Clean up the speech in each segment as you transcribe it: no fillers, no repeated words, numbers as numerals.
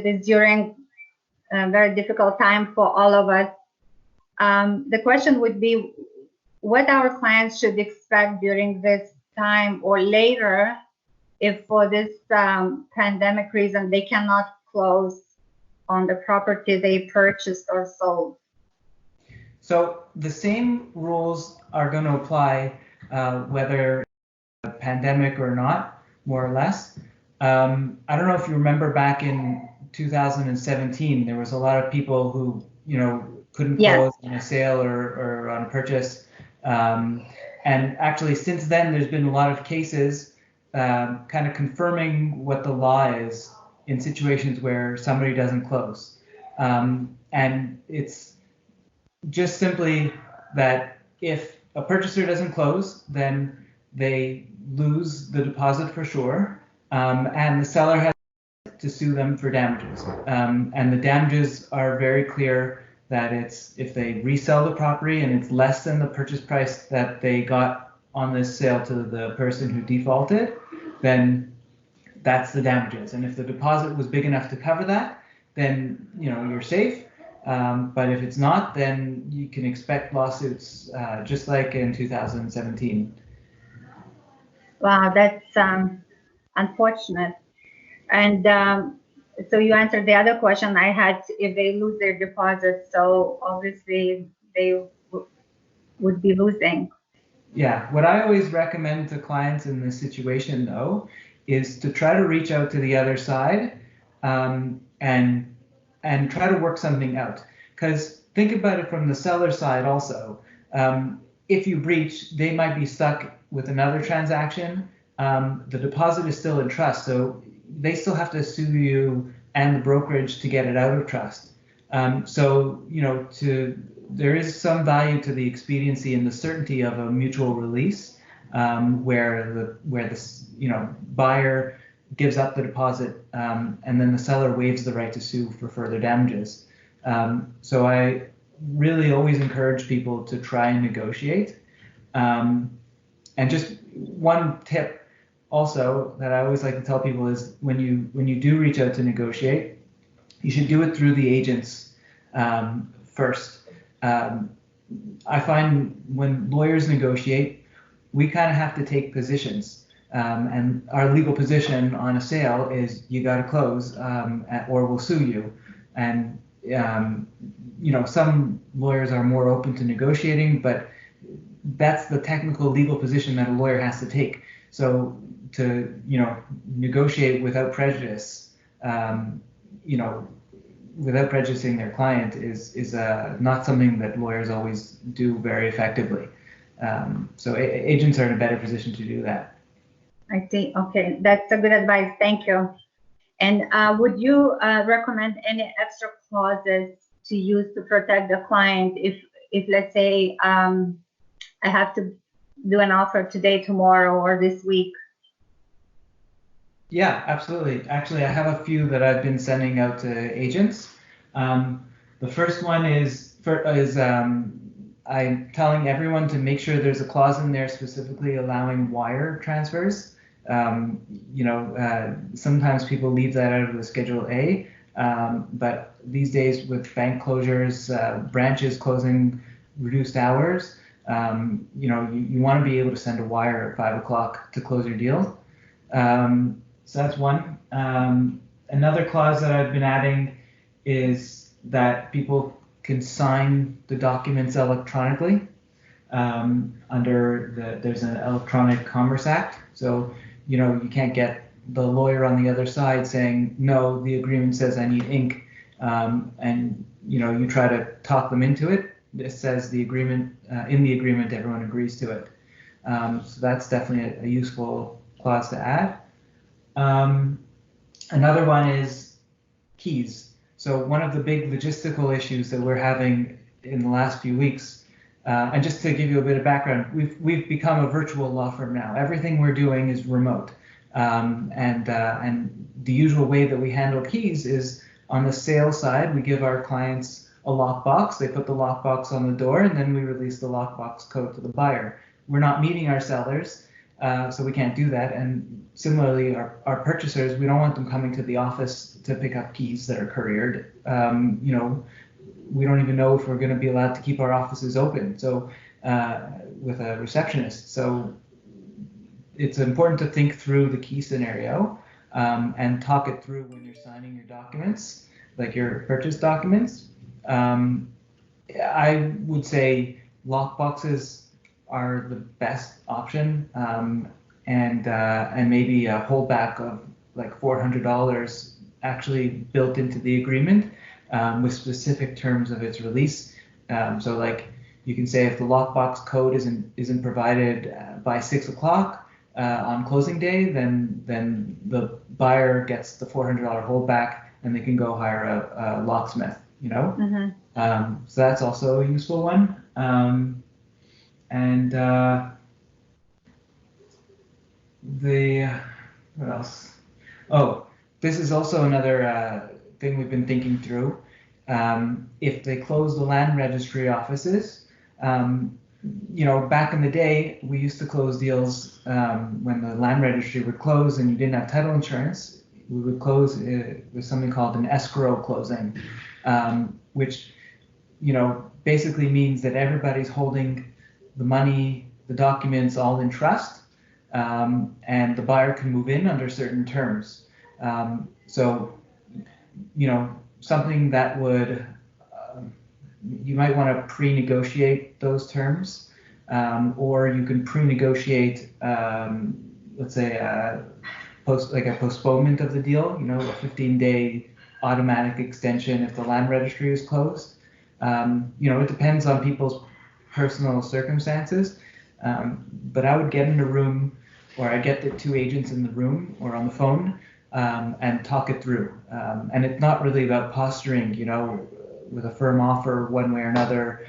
is during a very difficult time for all of us. The question would be what our clients should expect during this time or later if for this pandemic reason they cannot close on the property they purchased or sold. So the same rules are going to apply whether a pandemic or not, more or less. I don't know if you remember back in 2017, there was a lot of people who, couldn't close on a sale or on a purchase. And actually, since then, there's been a lot of cases kind of confirming what the law is in situations where somebody doesn't close. And it's just simply that if a purchaser doesn't close, then they lose the deposit for sure, and the seller has to sue them for damages. And the damages are very clear that it's if they resell the property and it's less than the purchase price that they got on this sale to the person who defaulted, then that's the damages. And if the deposit was big enough to cover that, then you're safe. But if it's not, then you can expect lawsuits just like in 2017. Wow, that's unfortunate. And so you answered the other question I had, if they lose their deposit, so obviously they would be losing. Yeah, what I always recommend to clients in this situation, though, is to try to reach out to the other side and try to work something out. Because think about it from the seller side also. If you breach, they might be stuck with another transaction. The deposit is still in trust, so they still have to sue you and the brokerage to get it out of trust. So there is some value to the expediency and the certainty of a mutual release, where the buyer gives up the deposit and then the seller waives the right to sue for further damages. So I really always encourage people to try and negotiate. And just one tip also that I always like to tell people is when you do reach out to negotiate, you should do it through the agents first. I find when lawyers negotiate, we kind of have to take positions. And our legal position on a sale is you got to close or we'll sue you. And some lawyers are more open to negotiating, but that's the technical legal position that a lawyer has to take. So to negotiate without prejudice, without prejudicing their client is not something that lawyers always do very effectively. So agents are in a better position to do that. I see. Okay, that's a good advice. Thank you. And would you recommend any extra clauses to use to protect the client if let's say I have to do an offer today, tomorrow, or this week? Yeah, absolutely. Actually, I have a few that I've been sending out to agents. The first one is I'm telling everyone to make sure there's a clause in there specifically allowing wire transfers. Sometimes people leave that out of the Schedule A, but these days with bank closures, branches closing, reduced hours, you want to be able to send a wire at 5 o'clock to close your deal. So that's one. Another clause that I've been adding is that people can sign the documents electronically there's an Electronic Commerce Act. So, you can't get the lawyer on the other side saying, no, the agreement says I need ink. And, you try to talk them into it. It says the agreement, in the agreement, everyone agrees to it. So that's definitely a useful clause to add. Another one is keys. So one of the big logistical issues that we're having in the last few weeks, and just to give you a bit of background, we've become a virtual law firm now. Everything we're doing is remote, and the usual way that we handle keys is on the sales side. We give our clients a lockbox. They put the lockbox on the door, and then we release the lockbox code to the buyer. We're not meeting our sellers, So we can't do that. And similarly, our purchasers, we don't want them coming to the office to pick up keys that are couriered. We don't even know if we're going to be allowed to keep our offices open. So with a receptionist. So it's important to think through the key scenario and talk it through when you're signing your documents, like your purchase documents. I would say lock boxes are the best option, and maybe a holdback of like $400 actually built into the agreement with specific terms of its release. So like you can say if the lockbox code isn't provided by 6 o'clock on closing day, then the buyer gets the $400 holdback and they can go hire a locksmith. So that's also a useful one. What else? Oh, this is also another thing we've been thinking through. If they close the land registry offices, back in the day, we used to close deals when the land registry would close and you didn't have title insurance. We would close with something called an escrow closing, which basically means that everybody's holding the money, the documents all in trust, and the buyer can move in under certain terms. Something that would, you might want to pre-negotiate those terms, or you can pre-negotiate, let's say, a postponement of the deal, a 15-day automatic extension if the land registry is closed. It depends on people's personal circumstances, but I would get in a room, or I get the two agents in the room or on the phone and talk it through. And it's not really about posturing, with a firm offer one way or another.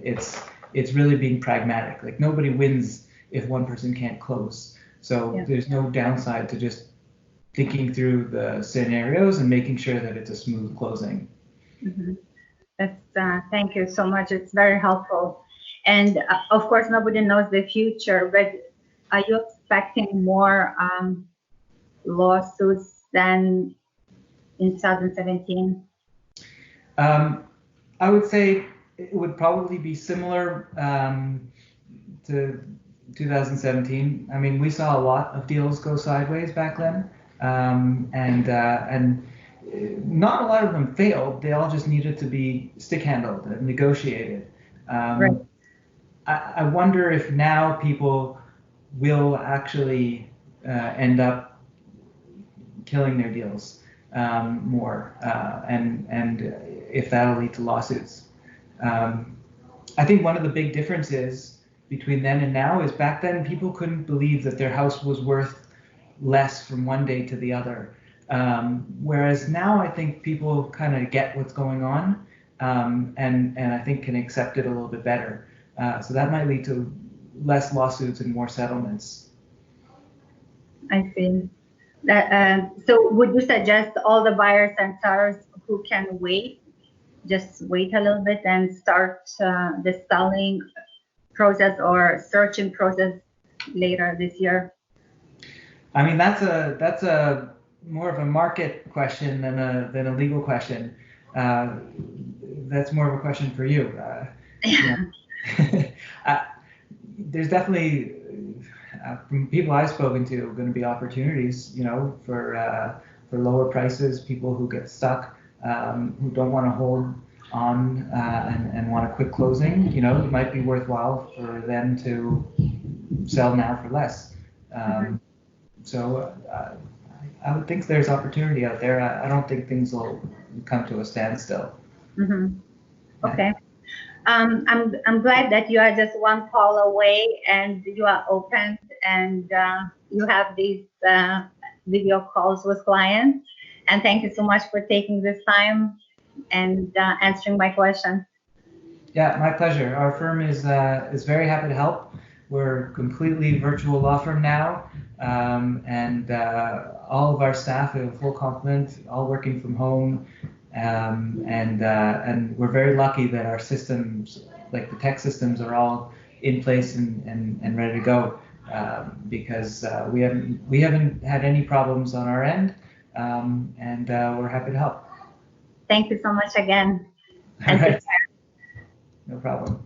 It's really being pragmatic. Like nobody wins if one person can't close. So there's no downside to just thinking through the scenarios and making sure that it's a smooth closing. Mm-hmm. Thank you so much. It's very helpful. And of course, nobody knows the future, but are you expecting more lawsuits than in 2017? I would say it would probably be similar to 2017. I mean, we saw a lot of deals go sideways back then, and not a lot of them failed. They all just needed to be stick-handled and negotiated. Right. I wonder if now people will actually end up killing their deals more, and if that'll lead to lawsuits. I think one of the big differences between then and now is back then people couldn't believe that their house was worth less from one day to the other. Whereas now I think people kind of get what's going on, and I think can accept it a little bit better. So that might lead to less lawsuits and more settlements. I see. So would you suggest all the buyers and sellers who can wait, just wait a little bit and start the selling process or searching process later this year? I mean, that's a more of a market question than a legal question. That's more of a question for you. There's definitely, from people I've spoken to, going to be opportunities, for lower prices, people who get stuck, who don't want to hold on and want a quick closing. It might be worthwhile for them to sell now for less. So I would think there's opportunity out there. I don't think things will come to a standstill. Mm-hmm. Okay. I'm glad that you are just one call away and you are open and you have these video calls with clients. And thank you so much for taking this time and answering my question. Yeah, my pleasure. Our firm is very happy to help. We're a completely virtual law firm now, and all of our staff have a full complement, all working from home. And we're very lucky that our systems, like the tech systems, are all in place and ready to go. because we haven't had any problems on our end, and we're happy to help. Thank you so much again. All right. No problem.